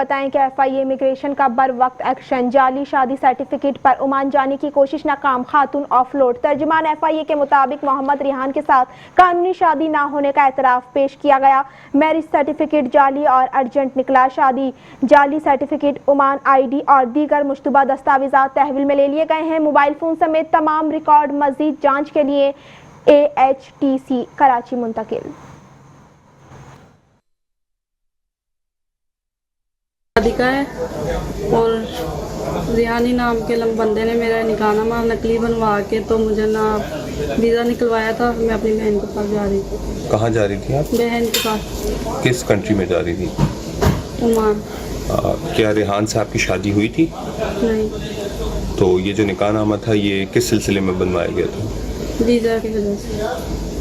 बताएं कि FIA immigration का बर वक्त एक्शन, जाली शादी सर्टिफिकेट पर ओमान जाने की कोशिश नाकाम, खातून ऑफलोड। तर्जुमान एफआईए के मुताबिक मोहम्मद रिहान के साथ कानूनी शादी ना होने का एतराफ पेश किया गया। मैरिज सर्टिफिकेट जाली और अर्जेंट निकला। शादी जाली सर्टिफिकेट, ओमान आईडी और दीगर मुश्तबा दस्तावेजात तहवील में ले लिए गए हैं। मोबाइल फोन समेत तमाम रिकॉर्ड मजीद जांच के लिए AHTC कराची मुंतकिल। शादिका है और रिहानी नाम के बंदे ने मेरा निकाहनामा नकली बनवा के तो मुझे ना वीज़ा निकलवाया था। मैं अपनी बहन के पास जा रही थी। कहाँ जा रही थी आप? बहन के पास। किस कंट्री में जा रही थी? ओमान। क्या रिहान से आपकी शादी हुई थी? नहीं। तो ये जो निकाहनामा था ये किस सिलसिले में बनवाया गया था? वीज़ा की वजह से।